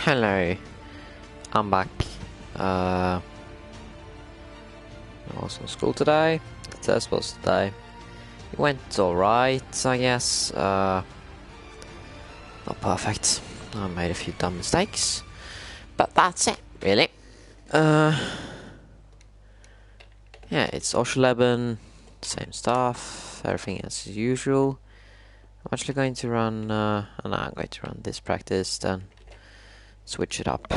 Hello, I'm back. I was in school today. The test was today. It went alright, I guess. Not perfect. I made a few dumb mistakes, but that's it, really. Yeah, it's Oscherleben, same stuff, everything as usual. I'm actually going to run, no, I'm going to run this practice, then switch it up.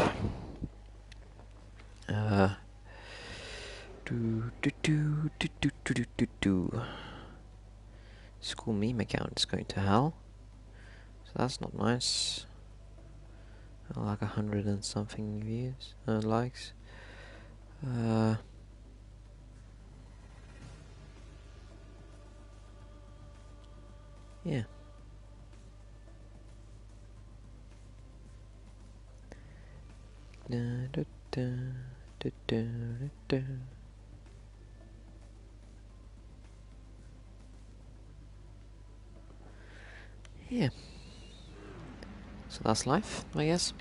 School meme account is going to hell, so that's not nice. Like 100 and something views, likes. Yeah. Yeah. So that's life, I guess.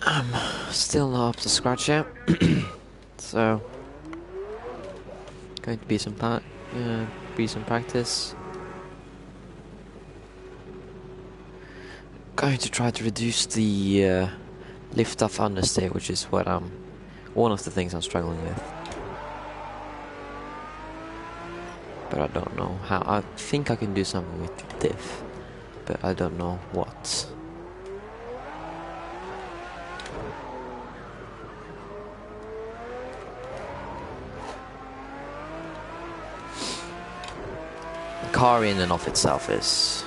I'm still not up to scratch yet. So going to be some practice. Going to try to reduce the lift off understay, which is what one of the things I'm struggling with. But I don't know how. I think I can do something with the diff, but I don't know what. The car in and of itself is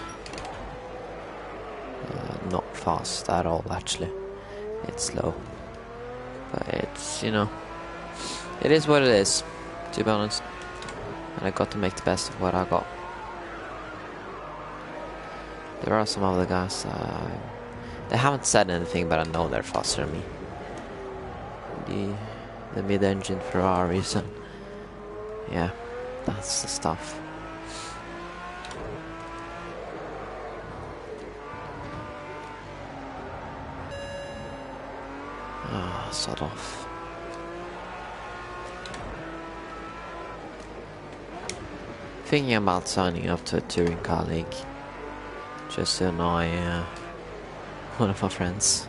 not fast at all, actually. It's slow. But it's, you know, it is what it is, to be honest. And I got to make the best of what I got. There are some other guys, they haven't said anything, but I know they're faster than me. The mid-engine Ferraris, and yeah, that's the stuff. Ah, sod off. Thinking about signing up to a touring car league, just to annoy one of my friends.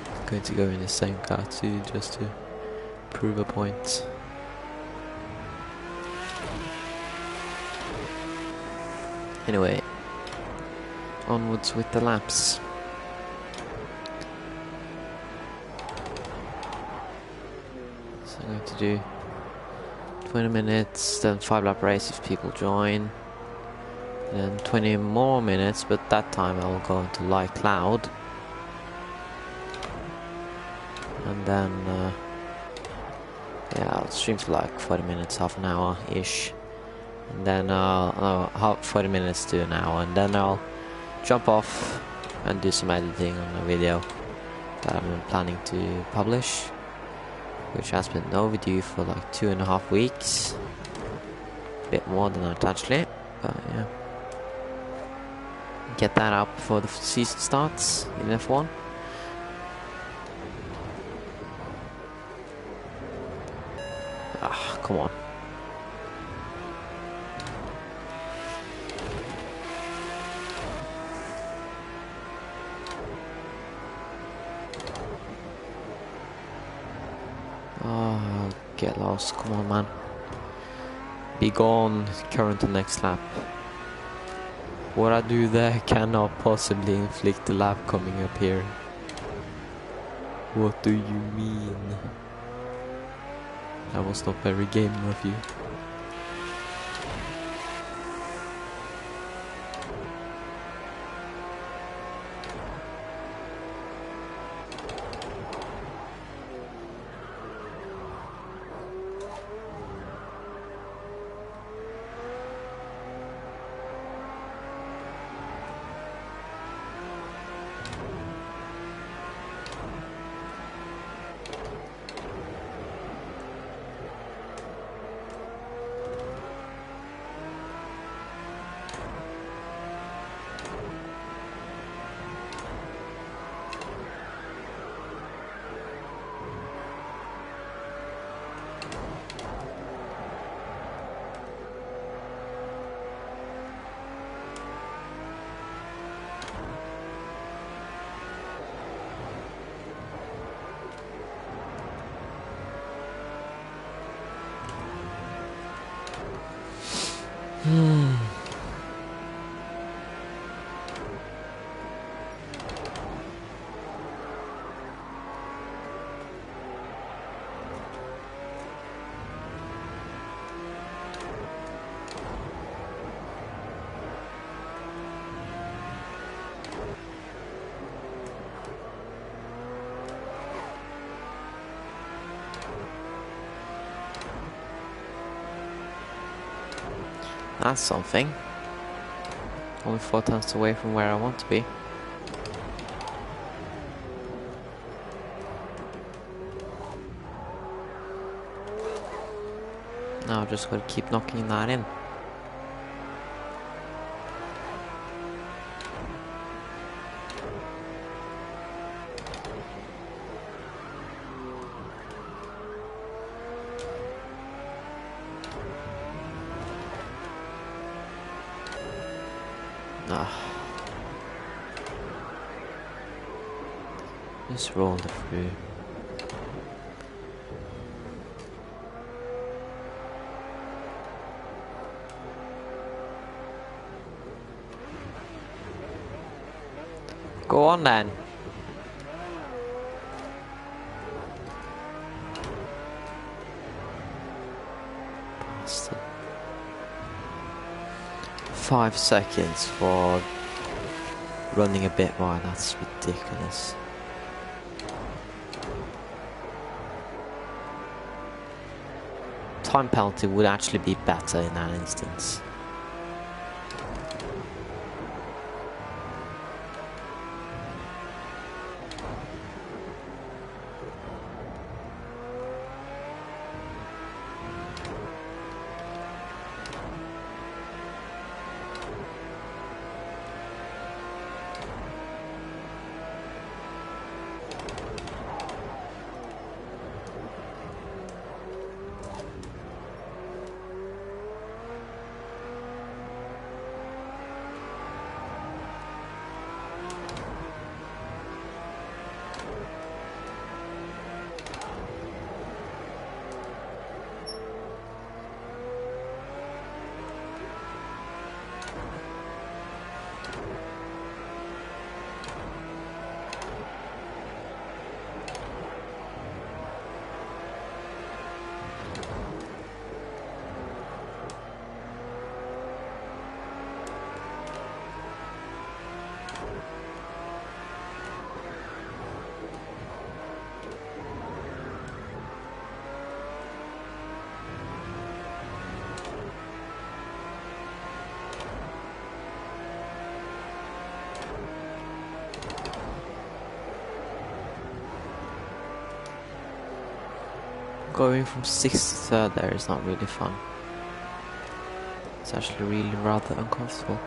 I'm going to go in the same car too, just to prove a point. Anyway, onwards with the laps. So I'm going to do 20 minutes, then 5-lap race if people join. Then 20 more minutes, but that time I will go into light cloud. And then, yeah, I'll stream for like 40 minutes, half an hour-ish. And then, 40 minutes to an hour, and then I'll jump off and do some editing on a video that I'm planning to publish, which has been overdue for like 2.5 weeks. A bit more than that actually, but yeah. Get that out before the season starts in F1. Ah, come on. Oh, get lost. Come on, man. Be gone. Current to next lap. What I do there cannot possibly inflict the lap coming up here. What do you mean? That was not very gaming of you. That's something. Only 4 times away from where I want to be. Now I just gotta keep knocking that in. Just roll it through. Go on then. Bastard. 5 seconds for running a bit wide, that's ridiculous. Time penalty would actually be better in that instance. Going from 6th to 3rd there is not really fun. It's actually really rather uncomfortable.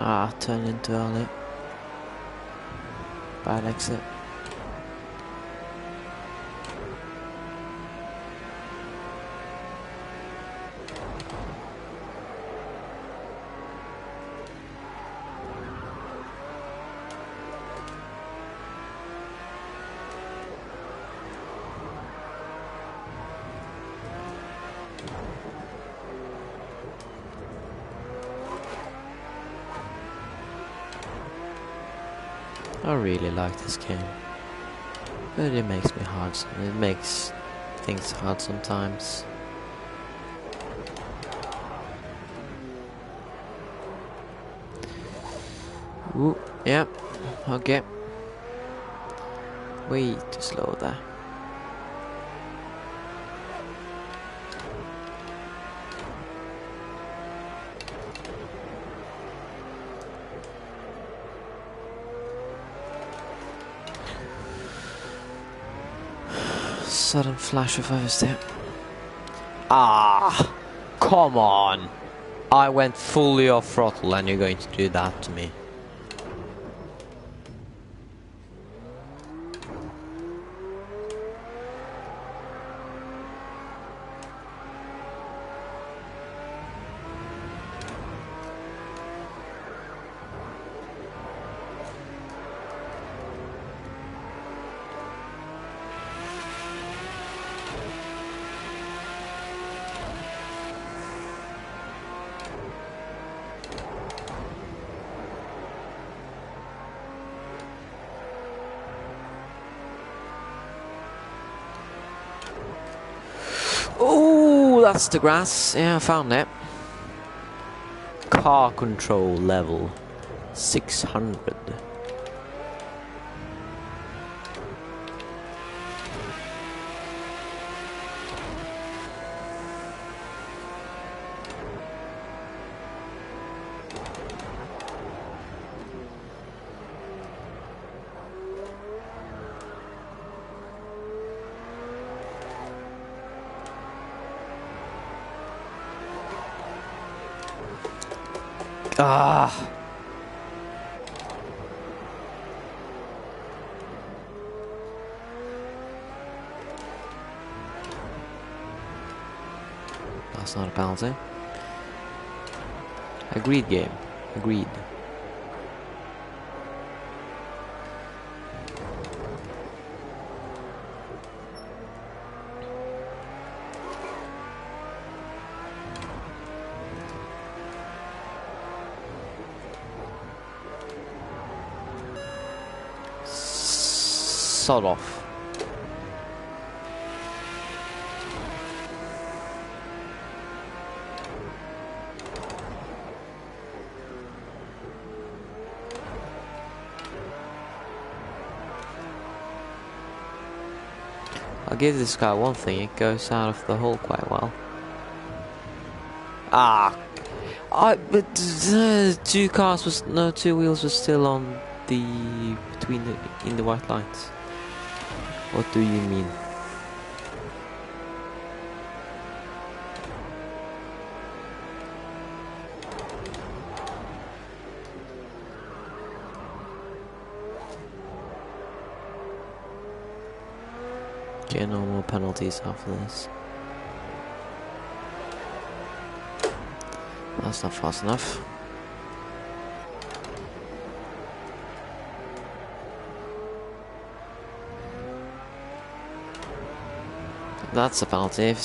Ah, turned in too early. Bad exit. I really like this game, but it makes me hard. It makes things hard sometimes. Ooh, yeah, okay. Way too slow there. Sudden flash of overstep. Ah, come on! I went fully off throttle and you're going to do that to me. Oh, that's the grass. Yeah, I found it. Car control level 600. Ah. That's not a penalty. Agreed game. Agreed. Sod off. I'll give this guy one thing, it goes out of the hole quite well. Ah, but two cars was two wheels were still on the in the white lines. What do you mean? Okay, no more penalties after this. That's not fast enough. That's a penalty.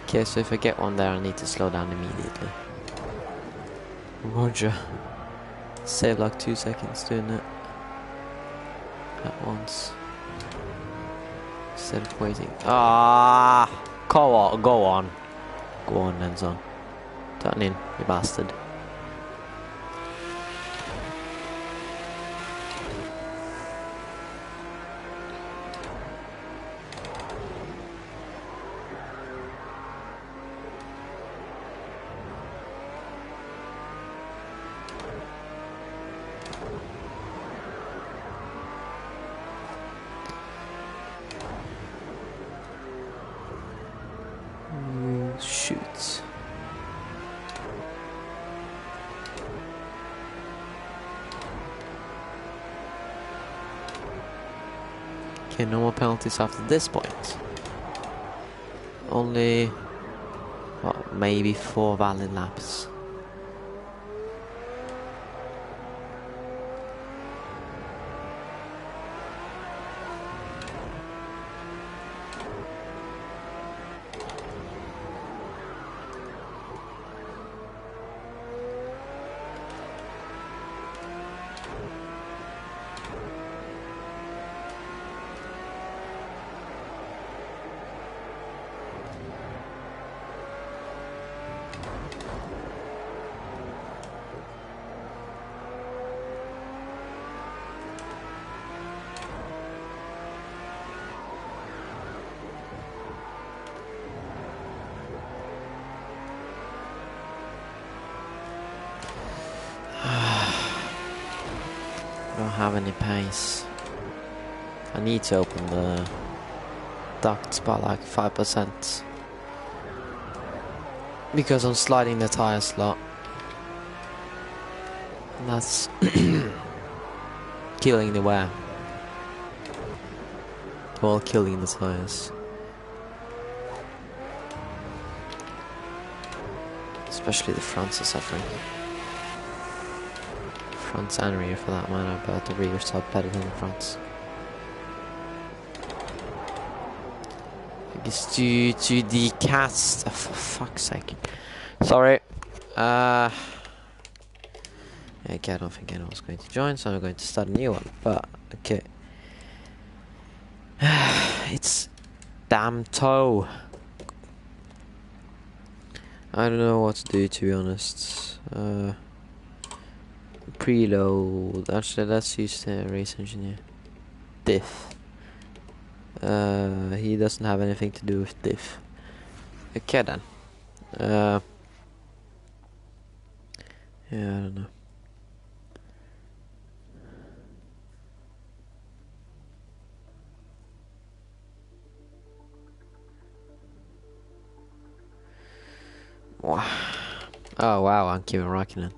Okay, so if I get one there, I need to slow down immediately. Roger. Save like 2 seconds doing it at once instead of waiting. Ah, go on, go on, Enzo. Turn in, you bastard. Shoot. Okay, no more penalties after this point. Only, what, maybe 4 valid laps. have any pace. I need to open the ducts by like 5% because I'm sliding the tires a lot. And that's killing the wear. Well, killing the tires. Especially the fronts are suffering. Fronts and rear for that matter, but the rears are better than the fronts. It's due to the cast. Oh, for fuck's sake. Sorry. Okay, I don't think anyone's going to join, so I'm going to start a new one. But, okay. It's damn toe. I don't know what to do, to be honest. Preload. Actually, let's use the race engineer. Diff. He doesn't have anything to do with diff. Okay then. Yeah, I don't know. Wow. Oh wow, I'm keeping rocking it.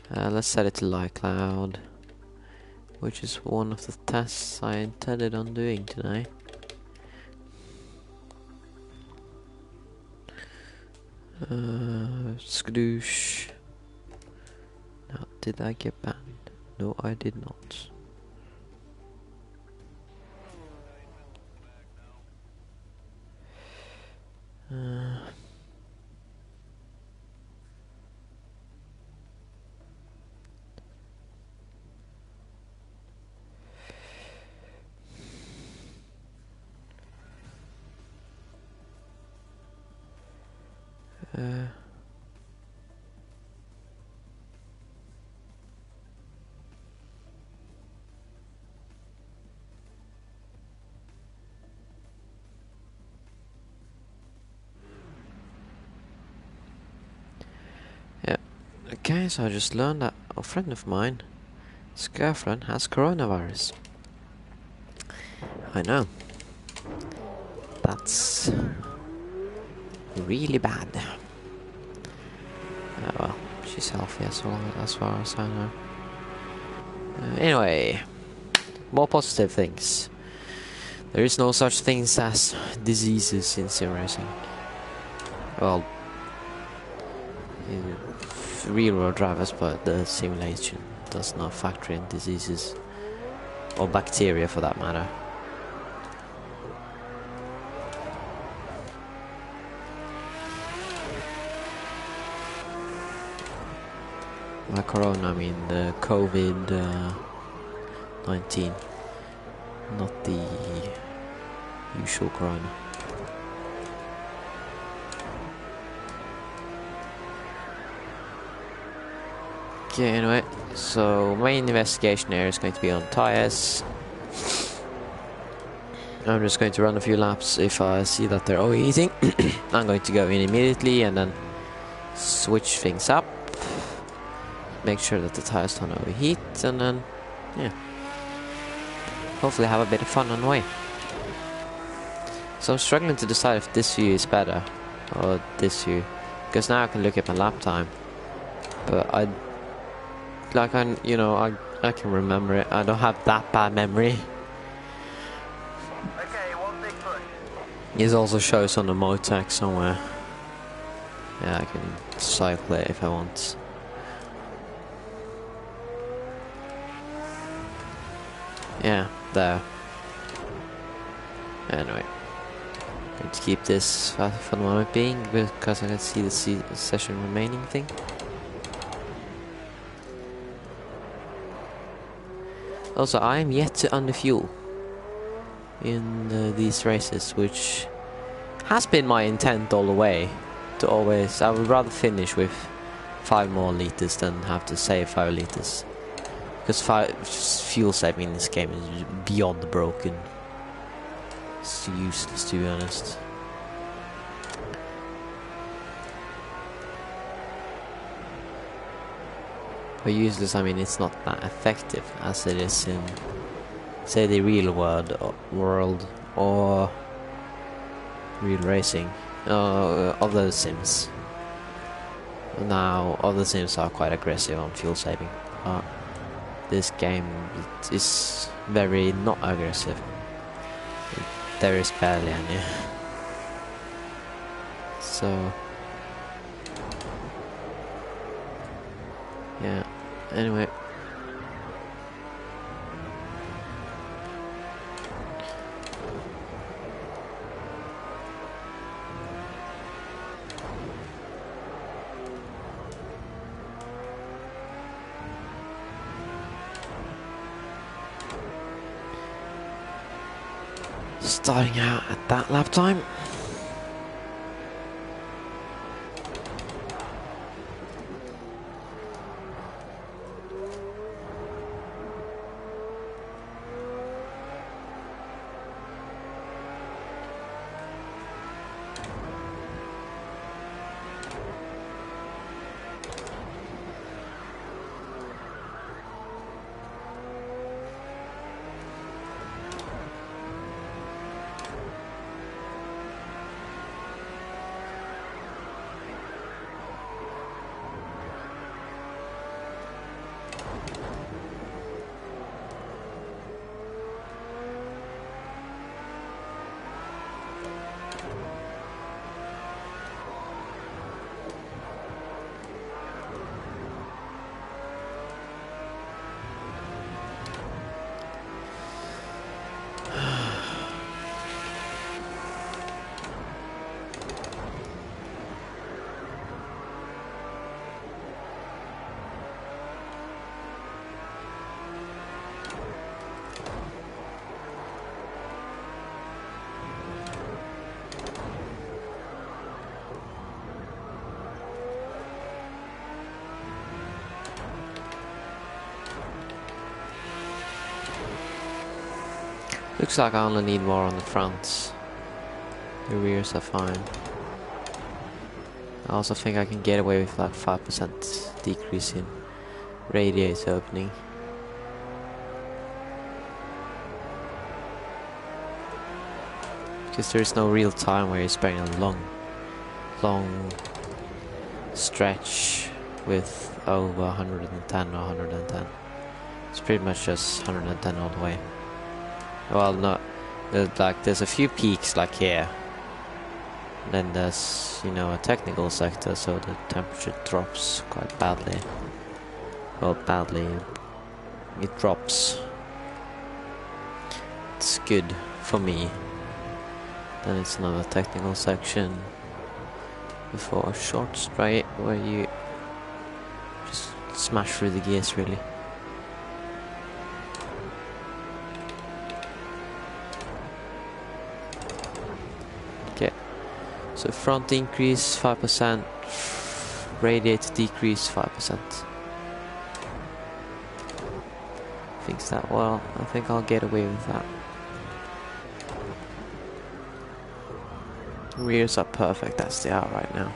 Let's set it to light cloud, which is one of the tests I intended on doing today. Skadoosh. Now, did I get banned? No, I did not. Yeah. Okay, so I just learned that a friend of mine, his girlfriend, has coronavirus. I know. That's really bad. Well, she's healthy as far as I know. Anyway, more positive things. There is no such things as diseases in sim racing. Well, in real world drivers, but the simulation does not factor in diseases or bacteria for that matter. By corona, I mean the COVID-19, not the usual corona. Okay, anyway, so main investigation here is going to be on tires. I'm just going to run a few laps. If I see that they're overheating, I'm going to go in immediately and then switch things up. Make sure that the tires don't overheat, and then, yeah, hopefully have a bit of fun on the way. So I'm struggling to decide if this view is better, or this view, because now I can look at my lap time, but I can remember it. I don't have that bad memory. Okay, one big push. It also shows on the Motec somewhere. Yeah, I can cycle it if I want. Yeah, there. Anyway, going to keep this for the moment being, because I can see the session remaining thing. Also, I am yet to underfuel in these races, which has been my intent all the way. To always, I would rather finish with 5 more liters than have to save 5 liters. Because fuel saving in this game is beyond broken. It's useless, to be honest. By useless, I mean it's not that effective as it is in, say, the real world or real racing, other sims. Now, other sims are quite aggressive on fuel saving, but this game is very not aggressive. There is barely any. So, yeah, anyway. Starting out at that lap time. Looks like I only need more on the fronts. The rears are fine. I also think I can get away with like 5% decrease in radiator opening. Because there is no real time where you're sparing a long stretch with over 110 or 110. It's pretty much just 110 all the way. Well, no, there's a few peaks like here. Then there's, you know, a technical sector, so the temperature drops quite badly. Well, badly, it drops. It's good for me. Then it's another technical section before a short straight where you just smash through the gears, really. So front increase 5%, radiator decrease 5%. Thinks that well, I think I'll get away with that. Rears are perfect as they are right now.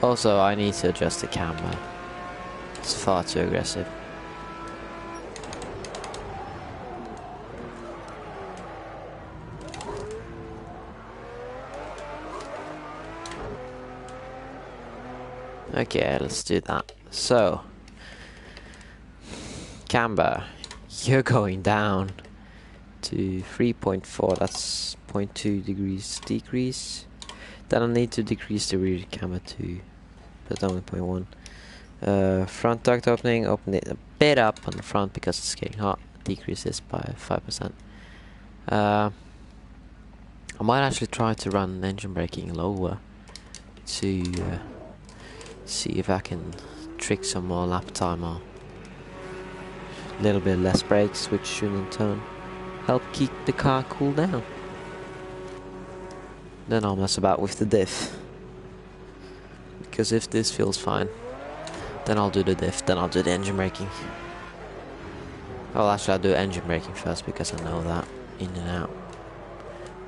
Also, I need to adjust the camera. It's far too aggressive. Okay, let's do that. So, camber, you're going down to 3.4, that's 0.2 degrees decrease. Then I need to decrease the rear camber to, that's only 0.1. Front duct opening, open it a bit up on the front because it's getting hot. Decrease this by 5%. I might actually try to run engine braking lower to see if I can trick some more lap time or a little bit less brakes, which should in turn help keep the car cool down. Then I'll mess about with the diff, because if this feels fine, then I'll do the diff, then I'll do the engine braking. Well, actually I'll do engine braking first because I know that in and out.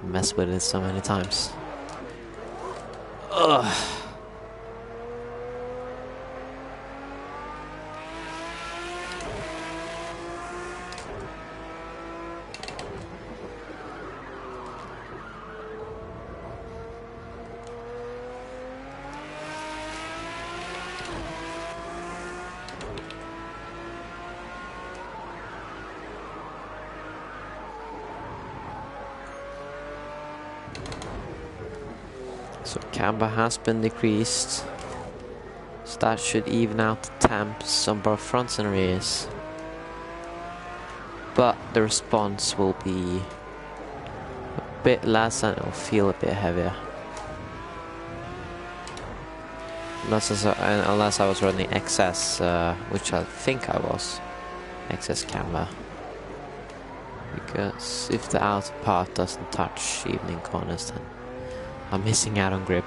Mess with it so many times. Ugh. So camber has been decreased. So that should even out the temps on both fronts and rears. But the response will be a bit less and it'll feel a bit heavier. Unless I was running excess, which I think I was, excess camber. Because if the outer part doesn't touch evening corners, then I'm missing out on grip.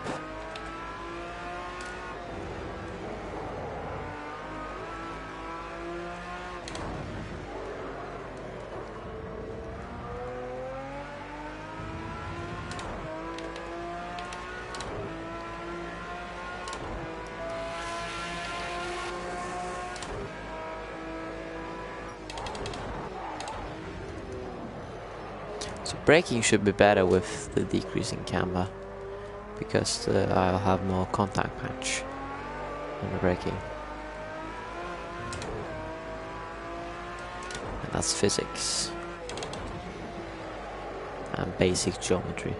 So braking should be better with the decreasing camber, because I'll have more contact patch on the braking. And that's physics and basic geometry.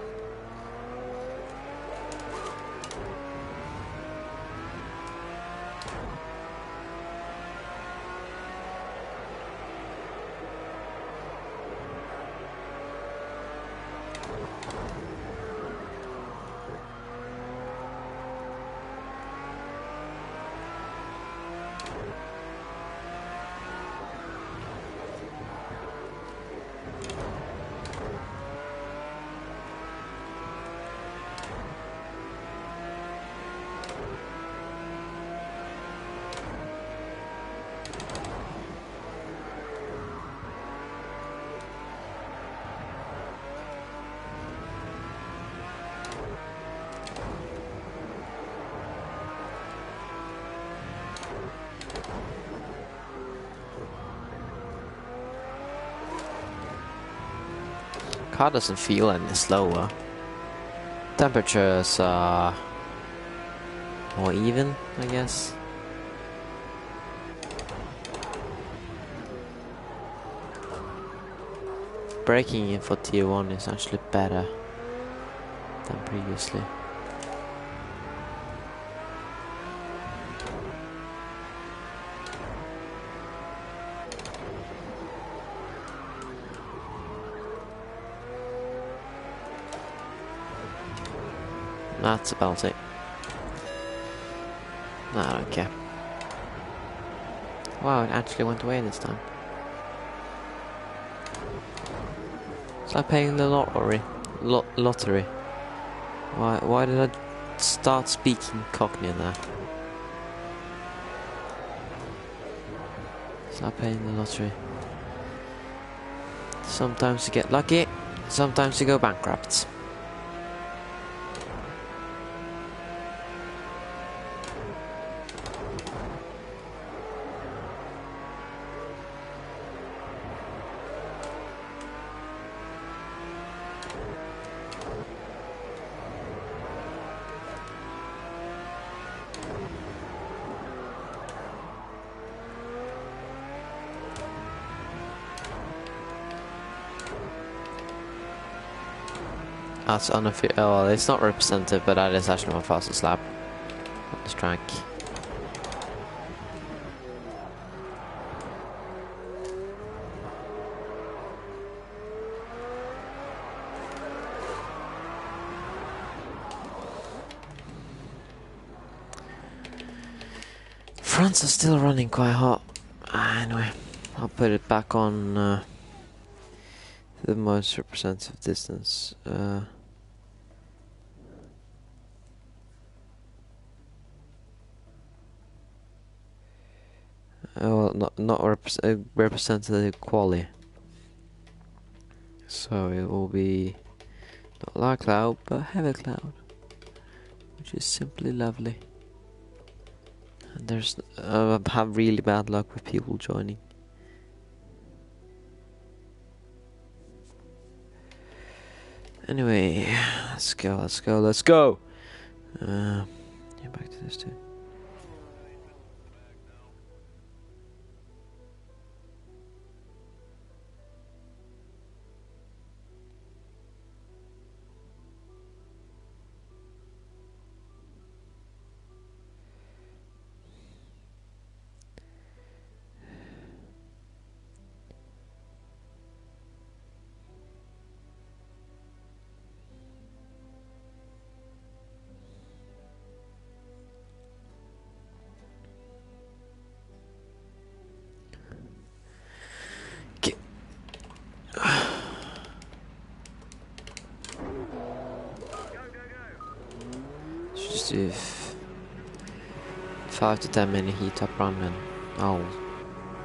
Car doesn't feel any slower. Temperatures are more even, I guess. Braking in for tier 1 is actually better than previously. That's about it. No, I don't care. Wow, it actually went away this time. Start paying the lottery. Lottery. Why did I start speaking Cockney there? Start paying the lottery. Sometimes you get lucky, sometimes you go bankrupt. That's unofficial. Oh, well, it's not representative, but that is actually my fastest lap on this track. Fronts are still running quite hot. Anyway, I'll put it back on the most representative distance. Well, not representative quality. So it will be not light cloud, but heavy cloud. which is simply lovely. And there's I have really bad luck with people joining. Anyway, let's go. Yeah, back to this too. Just do 5 to 10 minute heat up run, and I'll,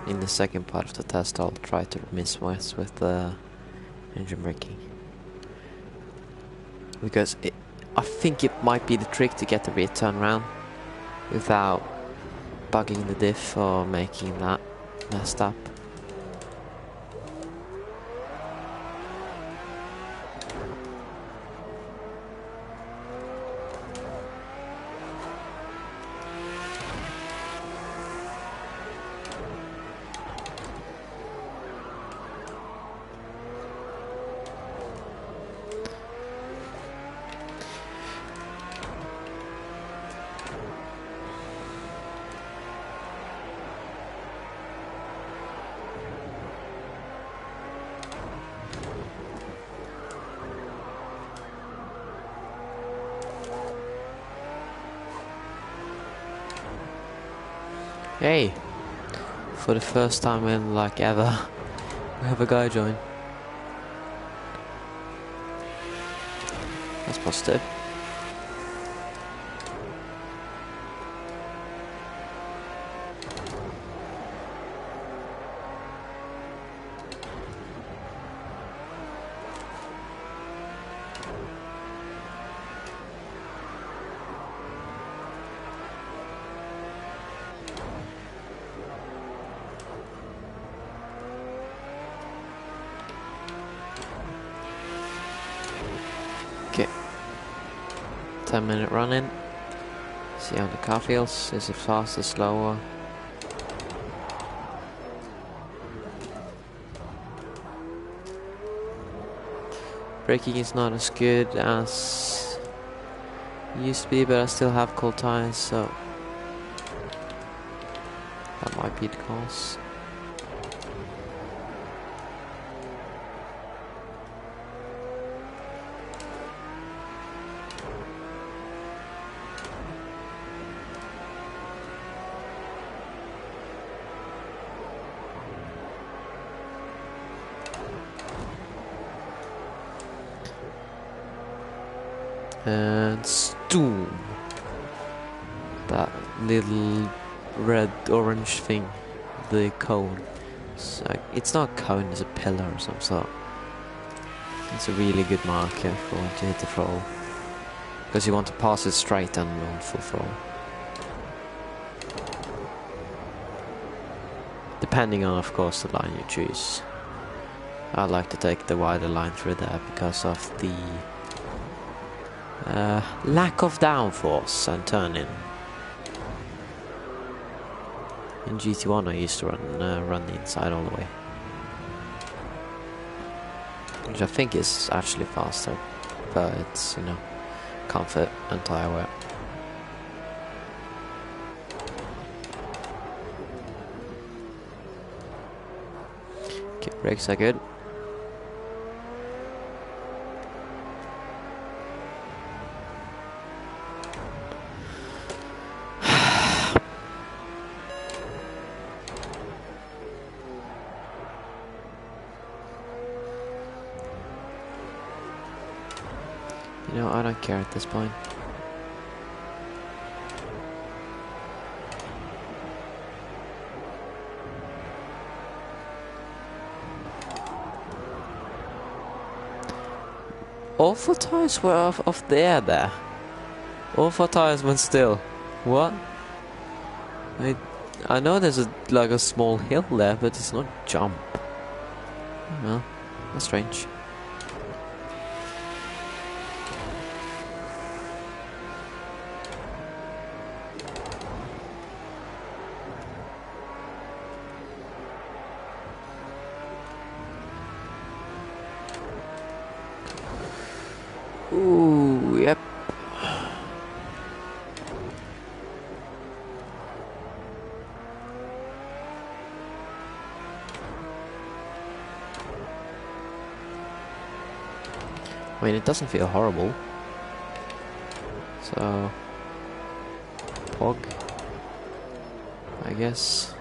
in the second part of the test, I'll try to miss with the engine braking, because I think it might be the trick to get the rear turn round without bugging the diff or making that messed up. Hey, for the first time in like ever, we have a guy join. That's positive. Okay, 10-minute run-in. See how the car feels. Is it faster, slower? Braking is not as good as it used to be, but I still have cold tires, so that might be the cause. And stoom, that little red orange thing, the cone. It's not a cone, it's a pillar or some sort. It's a really good marker for when to hit the throttle, because you want to pass it straight and on full throttle, depending on, of course, the line you choose. I like to take the wider line through there because of the lack of downforce and turning. In GT1 I used to run the inside all the way, which I think is actually faster, but it's, you know, comfort and tire wear. Okay, brakes are good. You know, I don't care at this point. All 4 tires were off the air there. All 4 tires went still. What? I know there's like a small hill there, but it's not jump. Well, that's strange. Ooh, yep. I mean, it doesn't feel horrible. So, pog, I guess.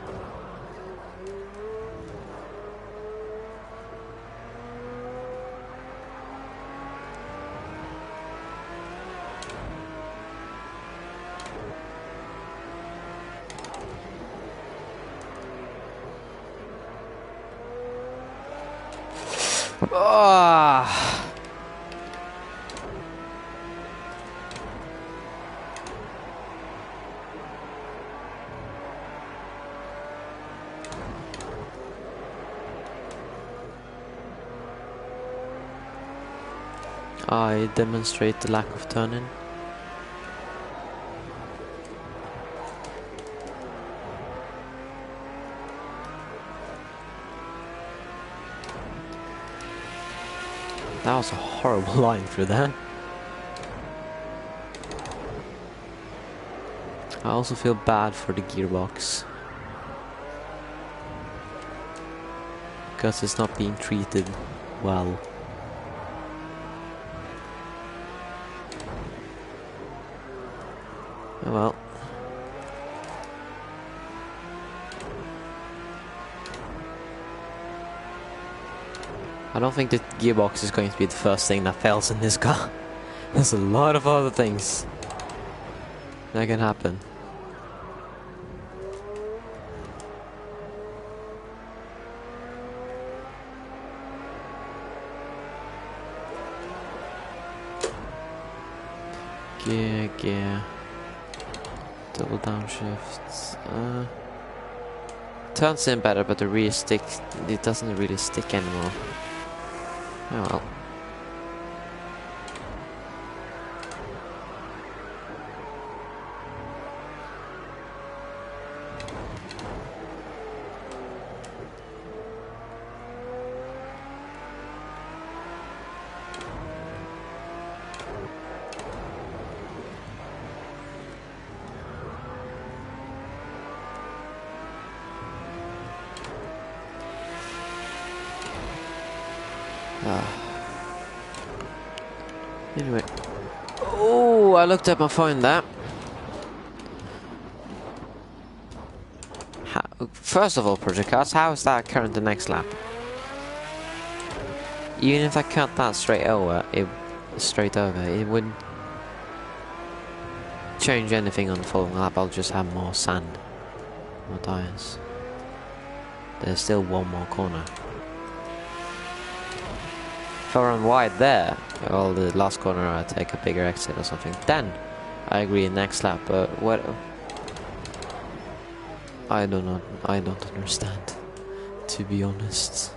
Ah. I demonstrate the lack of turning. That was a horrible line through there. I also feel bad for the gearbox, because it's not being treated well. Oh well. I don't think the gearbox is going to be the first thing that fails in this car. There's a lot of other things that can happen. Gear. Double downshifts. Turns in better, but the rear stick, it doesn't really stick anymore. Oh well. Anyway. Oh, I looked at my phone there. First of all, Project Cars, how is that current the next lap? Even if I cut that straight over, it wouldn't change anything on the following lap. I'll just have more sand, more tires. There's still one more corner. If I run wide there, well, the last corner I take a bigger exit or something, then I agree next lap, but what? I don't understand, to be honest.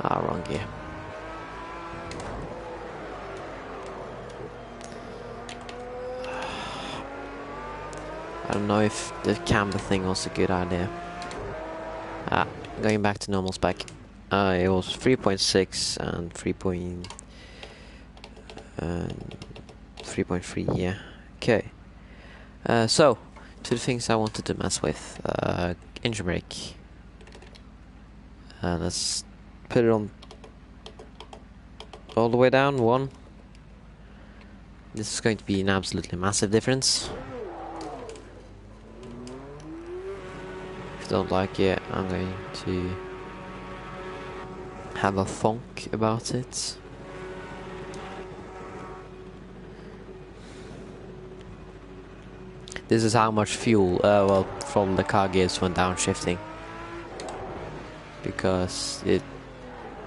Ah, wrong gear. I don't know if the camber thing was a good idea. Going back to normal spec. It was 3.6 and 3.3, yeah. Okay. So, to the things I wanted to mess with. Engine brake. Let's put it on all the way down. 1. This is going to be an absolutely massive difference. don't like it, I'm going to have a funk about it. This is how much fuel, well, from the car gives when downshifting. Because it,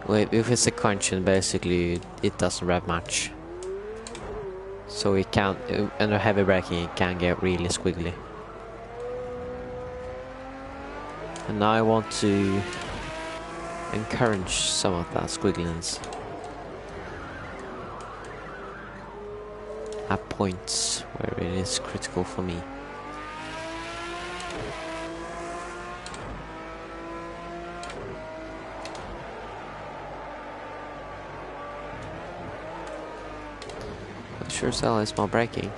if it's a conscience, basically it doesn't rev much. So it can't, under heavy braking it can get really squiggly. And now I want to encourage some of that squiggliness at points where it is critical for me. Sure, cell is more braking.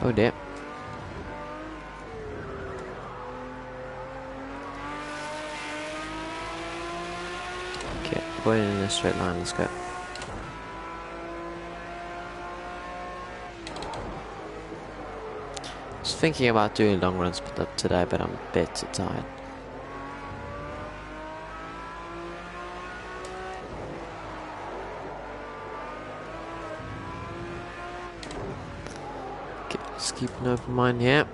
Oh dear. Okay, going in a straight line, let's go. I was thinking about doing long runs today, but I'm a bit too tired. Okay, just keep an open mind here.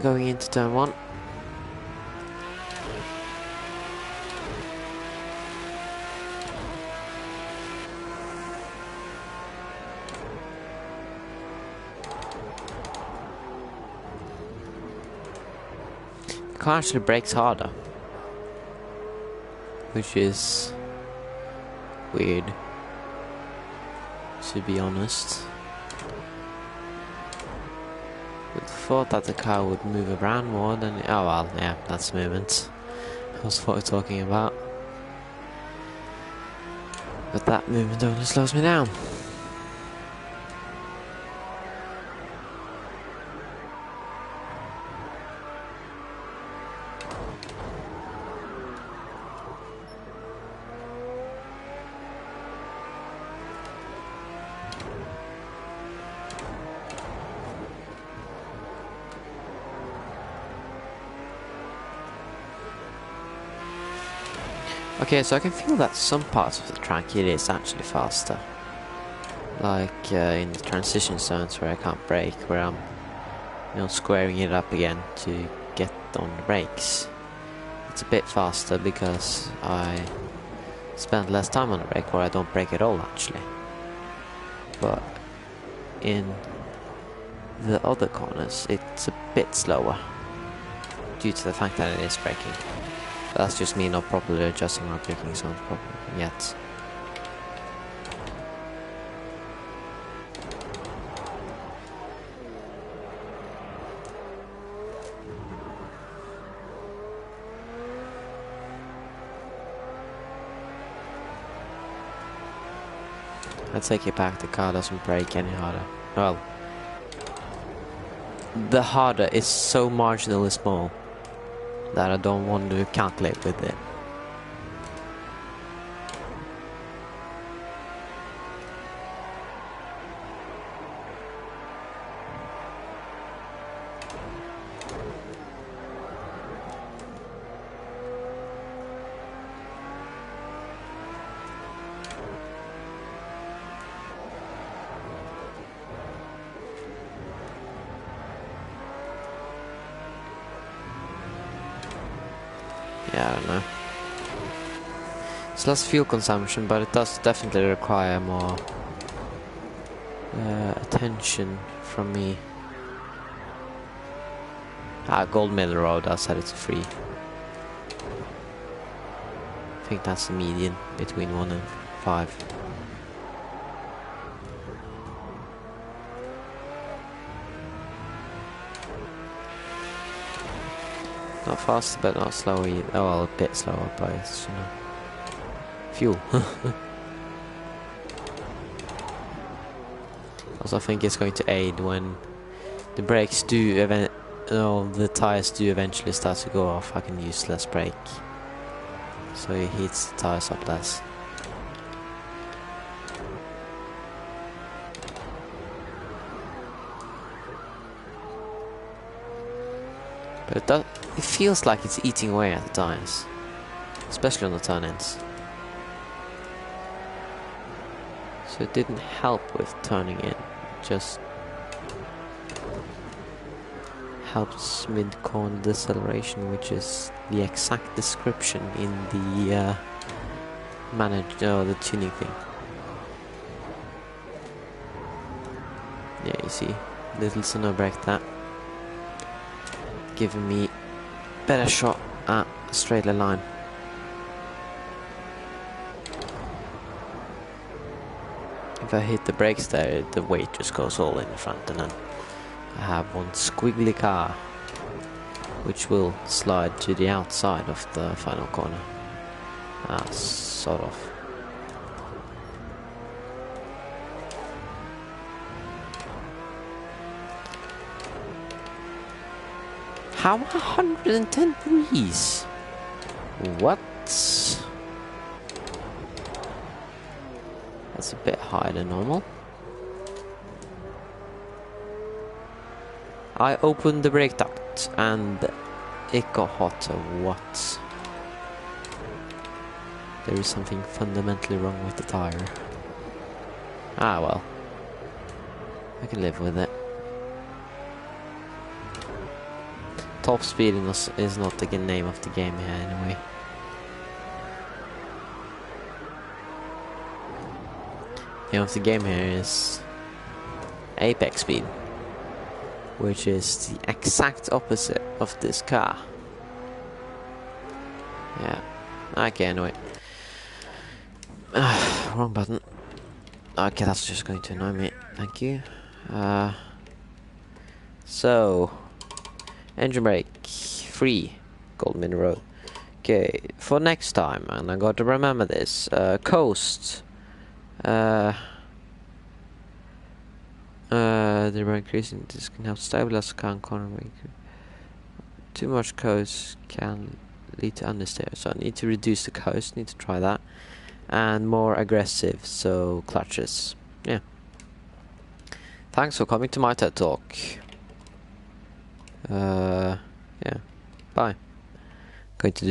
Going into turn 1. The car actually brakes harder, which is weird, to be honest. Would have thought that the car would move around more than... Oh well, yeah, that's movement. That's what we're talking about. But that movement only slows me down. Okay, so I can feel that some parts of the track it is actually faster. Like in the transition zones where I can't brake, where I'm, you know, squaring it up again to get on the brakes. It's a bit faster because I spend less time on the brake, or I don't brake at all actually. But in the other corners it's a bit slower due to the fact that it is braking. That's just me not properly adjusting my braking zone properly yet. I take it back, the car doesn't brake any harder. Well, the harder is so marginally small that I don't want to calculate with it. Yeah, I don't know. It's less fuel consumption, but it does definitely require more attention from me. Gold Middle Road, I said it's free. I think that's the median between 1 and 5. Not fast, but not slow either. Oh, well, a bit slower, but it's, you know, fuel. Also, I think it's going to aid when the brakes do the tires do eventually start to go off. I can use less brake, so it heats the tires up less. But it feels like it's eating away at the tires. Especially on the turn-ins. So it didn't help with turning in. Just helps mid-corner deceleration, which is the exact description in the the tuning thing. Yeah, you see, little sooner break that, giving me better shot at straight line. If I hit the brakes there, the weight just goes all in the front, and then I have one squiggly car which will slide to the outside of the final corner. Sort of. How 110 degrees? What? That's a bit higher than normal. I opened the brake duct and it got hotter. What? There is something fundamentally wrong with the tire. Ah well. I can live with it. Top speed is not the name of the game here anyway. The name of the game here is apex speed, which is the exact opposite of this car. Yeah. Okay, anyway. Wrong button. Okay, that's just going to annoy me. Thank you. So, engine brake, free, golden in a row. Okay, for next time, and I got to remember this. Coast. The increasing this can help stabilize the car and corner maker. Too much coast can lead to understeer, so I need to reduce the coast. Need to try that, and more aggressive, so clutches. Yeah. Thanks for coming to my TED Talk. Yeah. Bye. Going to do